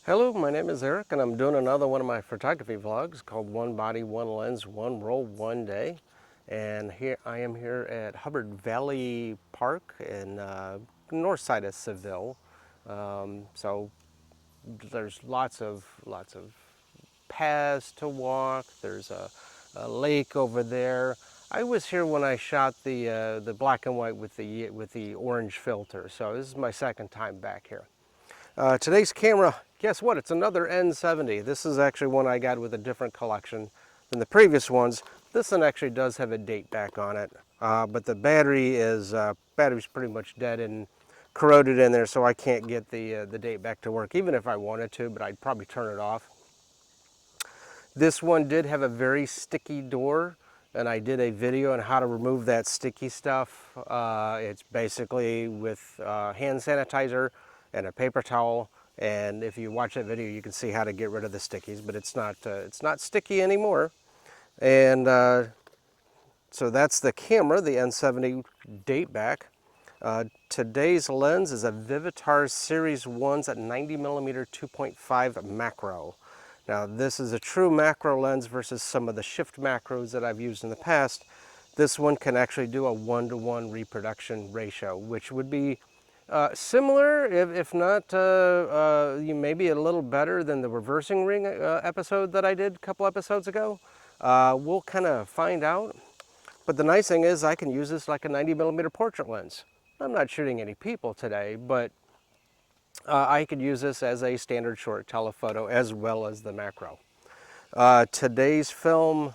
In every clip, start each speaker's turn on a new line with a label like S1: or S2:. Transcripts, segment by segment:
S1: Hello, my name is Eric and I'm doing another one of my photography vlogs called One Body, One Lens, One Roll, One Day. And here I am here at Hubbard Valley Park in north side of Seville. So there's lots of paths to walk. There's a lake over there. I was here when I shot the black and white with the orange filter. So this is my second time back here. Today's camera, guess what? It's another N70. This is actually one I got with a different collection than the previous ones. This one actually does have a date back on it, but the battery's pretty much dead and corroded in there, so I can't get the date back to work, even if I wanted to, but I'd probably turn it off. This one did have a very sticky door, and I did a video on how to remove that sticky stuff. It's basically with hand sanitizer and a paper towel, and if you watch that video you can see how to get rid of the stickies, but it's not sticky anymore. And so that's the camera, the N70 date back. Today's lens is a Vivitar Series 1's at 90mm 2.5 macro. Now this is a true macro lens versus some of the shift macros that I've used in the past. This one can actually do a 1-to-1 reproduction ratio, which would be similar, if not maybe a little better than the reversing ring episode that I did a couple episodes ago. We'll kind of find out. But the nice thing is I can use this like a 90mm portrait lens. I'm not shooting any people today, but I could use this as a standard short telephoto as well as the macro. Today's film,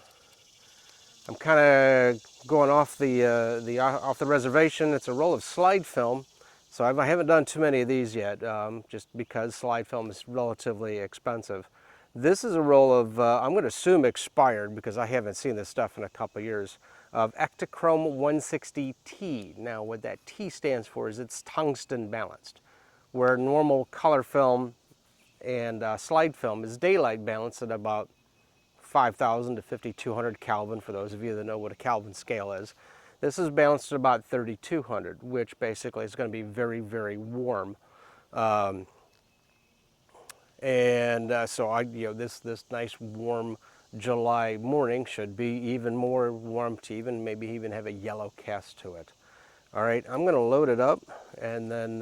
S1: I'm kind of going off the reservation. It's a roll of slide film. So I haven't done too many of these yet, just because slide film is relatively expensive. This is a roll of, I'm going to assume expired because I haven't seen this stuff in a couple of years, of Ektachrome 160T. Now what that T stands for is it's tungsten balanced, where normal color film and slide film is daylight balanced at about 5,000 to 5,200 Kelvin, for those of you that know what a Kelvin scale is. This is balanced at about 3,200, which basically is going to be very, very warm. So this nice warm July morning should be even more warm to maybe even have a yellow cast to it. All right, I'm going to load it up and then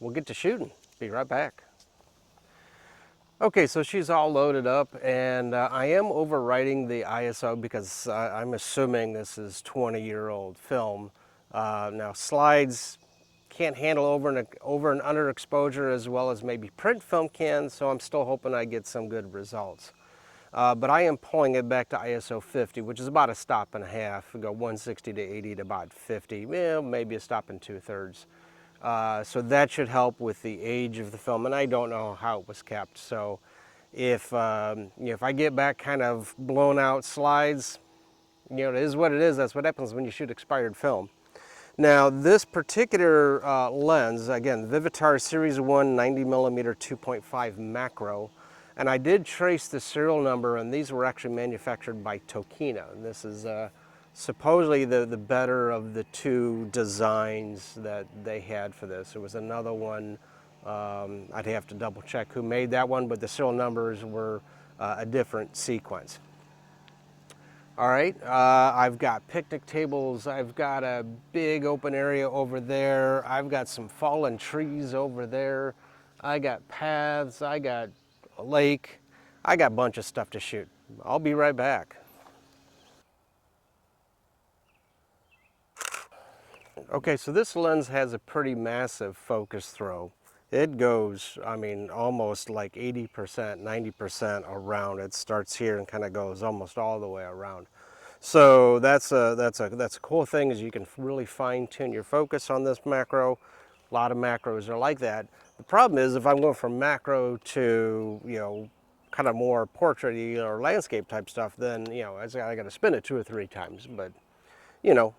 S1: we'll get to shooting. Be right back. Okay, so she's all loaded up, and I am overwriting the ISO because I'm assuming this is 20-year-old film. Now slides can't handle over and under exposure as well as maybe print film can, so I'm still hoping I get some good results. But I am pulling it back to ISO 50, which is about a stop and a half. We go 160 to 80 to about 50, maybe a stop and 2/3. So that should help with the age of the film, and I don't know how it was kept. So if I get back kind of blown out slides, it is what it is. That's what happens when you shoot expired film. Now this particular lens, again, Vivitar Series 1 90mm 2.5 macro, and I did trace the serial number, and these were actually manufactured by Tokina, and this is supposedly the better of the two designs that they had for this. There was another one, I'd have to double check who made that one, but the serial numbers were a different sequence. All right, I've got picnic tables, I've got a big open area over there, I've got some fallen trees over there, I got paths, I got a lake, I got a bunch of stuff to shoot. I'll be right back. Okay, so this lens has a pretty massive focus throw. It goes, I mean, almost like 80%, 90% around. It starts here and kind of goes almost all the way around. So that's a cool thing, is you can really fine tune your focus on this macro. A lot of macros are like that. The problem is if I'm going from macro to, kind of more portrait-y or landscape type stuff, then, I got to spin it 2 or 3 times. But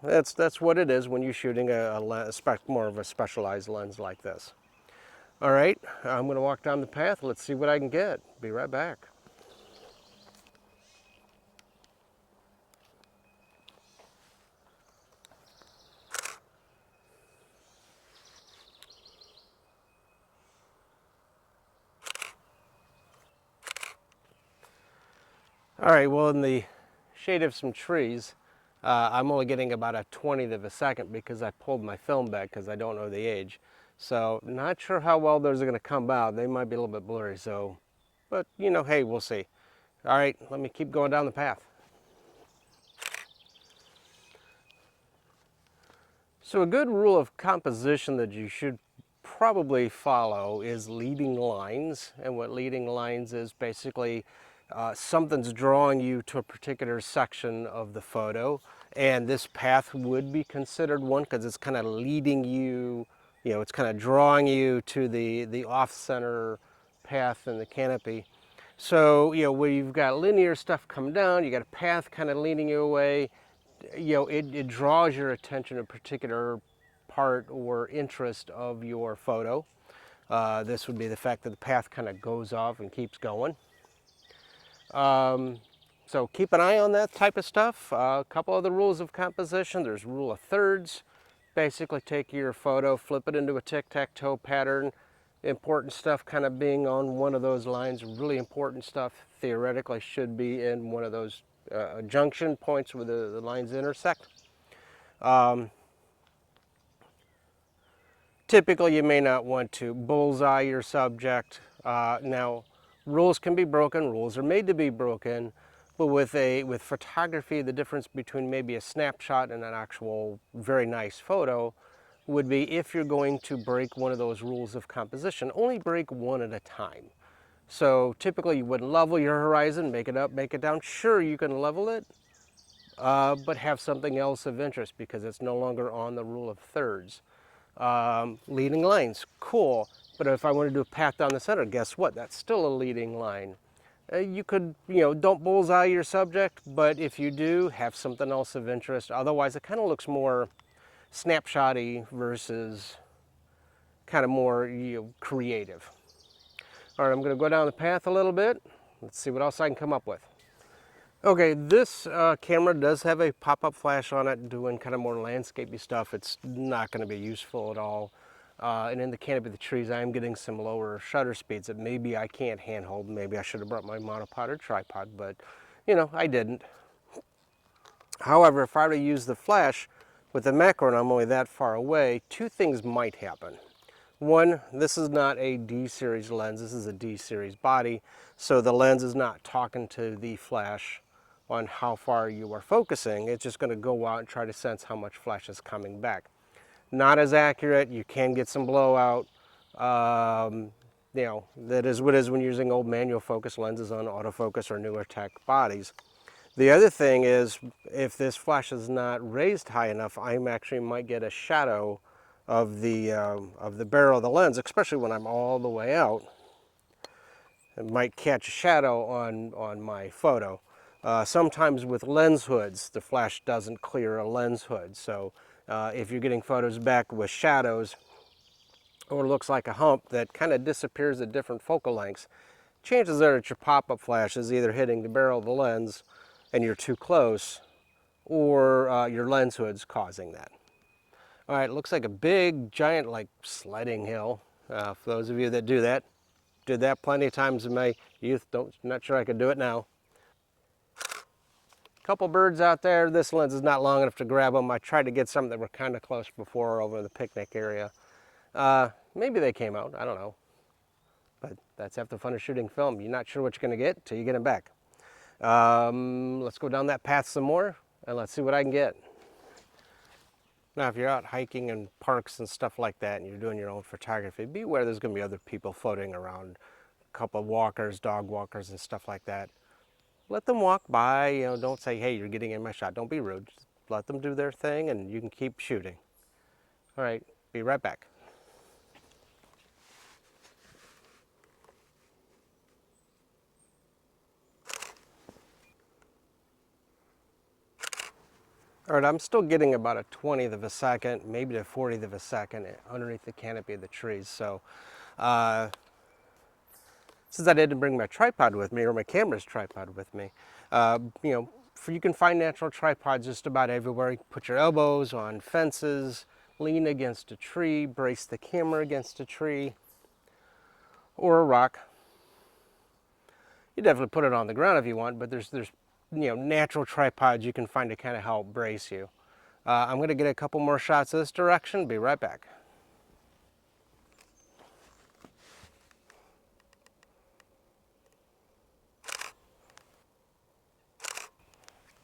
S1: that's what it is when you're shooting more of a specialized lens like this. All right, I'm going to walk down the path. Let's see what I can get. Be right back. All right, well, in the shade of some trees, I'm only getting about a 20th of a second because I pulled my film back because I don't know the age. So not sure how well those are going to come out. They might be a little bit blurry, so, but you know, hey, we'll see. All right, let me keep going down the path. So a good rule of composition that you should probably follow is leading lines. And what leading lines is basically something's drawing you to a particular section of the photo. And this path would be considered one because it's kind of leading you, you know, it's kind of drawing you to the off-center path in the canopy. So, you know, where you've got linear stuff come down, you got a path kind of leading you away, you know, it draws your attention to a particular part or interest of your photo. This would be the fact that the path kind of goes off and keeps going. So keep an eye on that type of stuff. A couple other rules of composition. There's rule of thirds. Basically take your photo, flip it into a tic-tac-toe pattern. Important stuff kind of being on one of those lines. Really important stuff theoretically should be in one of those junction points where the lines intersect. Typically, you may not want to bullseye your subject. Now, rules can be broken. Rules are made to be broken. But with photography, the difference between maybe a snapshot and an actual very nice photo would be if you're going to break one of those rules of composition, only break one at a time. So typically, you wouldn't level your horizon, make it up, make it down. Sure, you can level it, but have something else of interest because it's no longer on the rule of thirds. Leading lines, cool. But if I want to do a path down the center, guess what? That's still a leading line. You could, you know, don't bullseye your subject, but if you do, have something else of interest. Otherwise, it kind of looks more snapshotty versus kind of more, you know, creative. All right, I'm going to go down the path a little bit. Let's see what else I can come up with. Okay, this camera does have a pop-up flash on it doing kind of more landscapey stuff. It's not going to be useful at all. And in the canopy of the trees, I am getting some lower shutter speeds that maybe I can't handhold. Maybe I should have brought my monopod or tripod, but you know, I didn't. However, if I were to use the flash with the macro and I'm only that far away, two things might happen. One, this is not a D-series lens, this is a D-series body, so the lens is not talking to the flash on how far you are focusing. It's just going to go out and try to sense how much flash is coming back. Not as accurate, you can get some blowout. You know, that is what it is when you're using old manual focus lenses on autofocus or newer tech bodies. The other thing is, if this flash is not raised high enough, I actually might get a shadow of the barrel of the lens, especially when I'm all the way out. It might catch a shadow on my photo. Sometimes with lens hoods, the flash doesn't clear a lens hood. So if you're getting photos back with shadows or looks like a hump that kind of disappears at different focal lengths, chances are that your pop-up flash is either hitting the barrel of the lens and you're too close, or your lens hood's causing that. All right, it looks like a big, giant, like sledding hill. For those of you that do that, did that plenty of times in my youth. Not sure I could do it now. Couple birds out there. This lens is not long enough to grab them. I tried to get some that were kind of close before over in the picnic area. Maybe they came out, I don't know. But that's half the fun of shooting film. You're not sure what you're gonna get till you get them back. Let's go down that path some more and let's see what I can get. Now, if you're out hiking in parks and stuff like that and you're doing your own photography, be aware there's gonna be other people floating around, a couple of walkers, dog walkers and stuff like that. Let them walk by, you know, don't say, hey, you're getting in my shot. Don't be rude. Just let them do their thing and you can keep shooting. All right, be right back. All right, I'm still getting about a 20th of a second, maybe a 40th of a second underneath the canopy of the trees. So since I didn't bring my tripod with me or my camera's tripod with me, you know, you can find natural tripods just about everywhere. You can put your elbows on fences, lean against a tree, brace the camera against a tree or a rock. You definitely put it on the ground if you want, but there's natural tripods you can find to kind of help brace you. I'm going to get a couple more shots this direction. Be right back.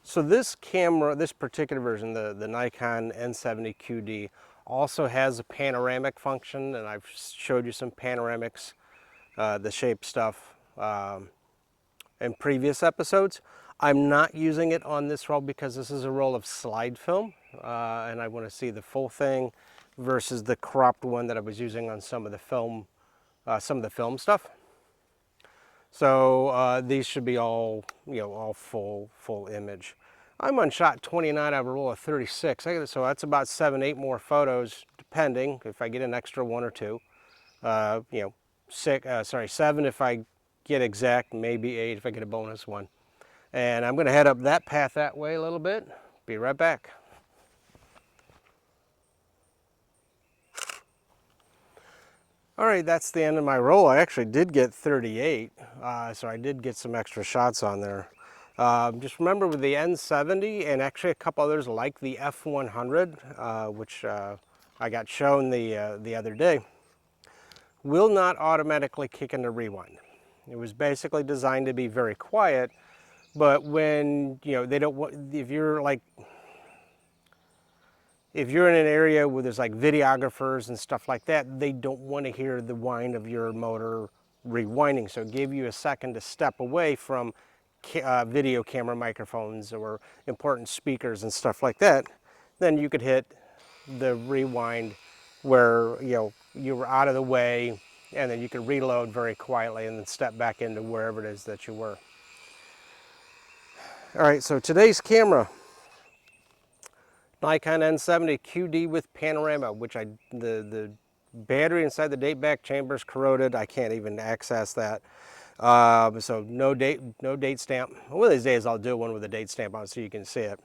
S1: So this camera, this particular version, the Nikon N70 QD, also has a panoramic function, and I've showed you some panoramics, the shape stuff, in previous episodes. I'm not using it on this roll because this is a roll of slide film, and I want to see the full thing versus the cropped one that I was using on some of the film stuff. So these should be all, all full image. I'm on shot 29 out of a roll of 36, so that's about 7-8 more photos, depending if I get an extra one or two. 7 if I get exact, maybe 8 if I get a bonus one. And I'm going to head up that path that way a little bit. Be right back. All right, that's the end of my roll. I actually did get 38, so I did get some extra shots on there. Just remember with the N70 and actually a couple others like the F100, which I got shown the other day, will not automatically kick into rewind. It was basically designed to be very quiet, but when they don't want, if you're in an area where there's like videographers and stuff like that, they don't want to hear the whine of your motor rewinding. So give you a second to step away from video camera microphones or important speakers and stuff like that. Then you could hit the rewind where you were out of the way, and then you could reload very quietly and then step back into wherever it is that you were. All right, so today's camera, Nikon N70 QD with Panorama, which the battery inside the date back chamber is corroded. I can't even access that. So no date stamp. One of these days I'll do one with a date stamp on it so you can see it.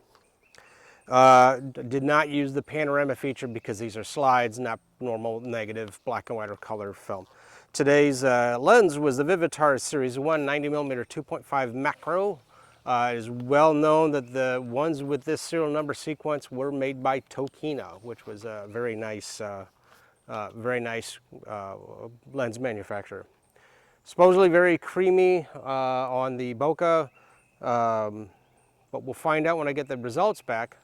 S1: Did not use the panorama feature because these are slides, not normal negative black and white or color film. Today's lens was the Vivitar Series 1 90mm 2.5 macro. It is well known that the ones with this serial number sequence were made by Tokina, which was a very nice lens manufacturer. Supposedly very creamy on the bokeh, but we'll find out when I get the results back.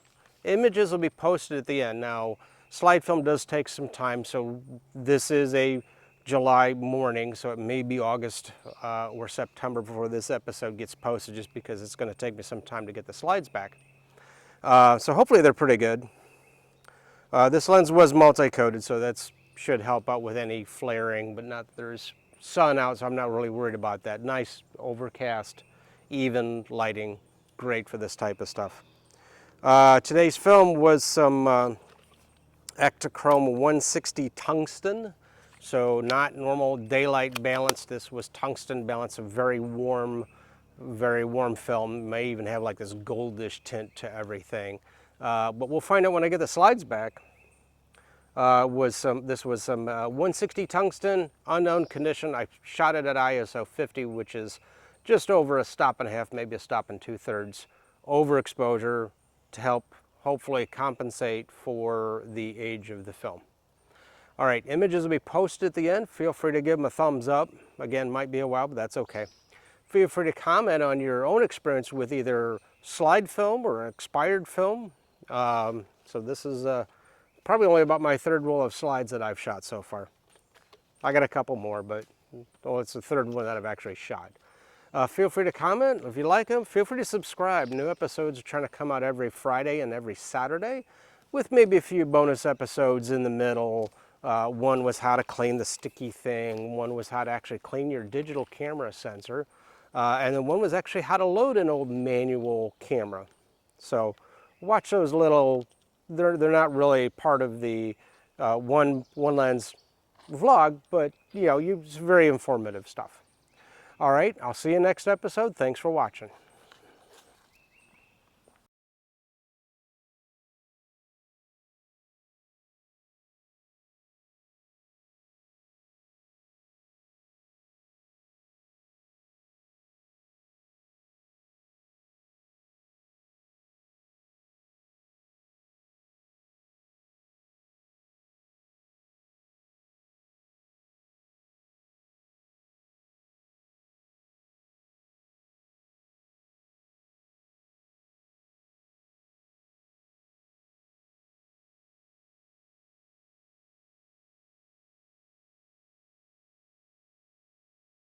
S1: Images will be posted at the end. Now, slide film does take some time, so this is a July morning, so it may be August or September before this episode gets posted, just because it's going to take me some time to get the slides back. So hopefully they're pretty good. This lens was multi-coated, so that should help out with any flaring, but there's sun out, so I'm not really worried about that. Nice overcast, even lighting, great for this type of stuff. Today's film was some Ektachrome 160 tungsten. So not normal daylight balance. This was tungsten balance, a very warm film. May even have like this goldish tint to everything. But we'll find out when I get the slides back. This was some 160 tungsten, unknown condition. I shot it at ISO 50, which is just over a stop and a half, maybe a stop and 2/3 overexposure to help hopefully compensate for the age of the film. All right, images will be posted at the end. Feel free to give them a thumbs up. Again, might be a while, but that's okay. Feel free to comment on your own experience with either slide film or expired film. So this is probably only about my third roll of slides that I've shot so far. I got a couple more, but it's the third one that I've actually shot. Feel free to comment if you like them. Feel free to subscribe. New episodes are trying to come out every Friday and every Saturday, with maybe a few bonus episodes in the middle. One was how to clean the sticky thing. One was how to actually clean your digital camera sensor. And then one was actually how to load an old manual camera. So watch those little, they're not really part of the one lens vlog, but it's very informative stuff. All right, I'll see you next episode. Thanks for watching.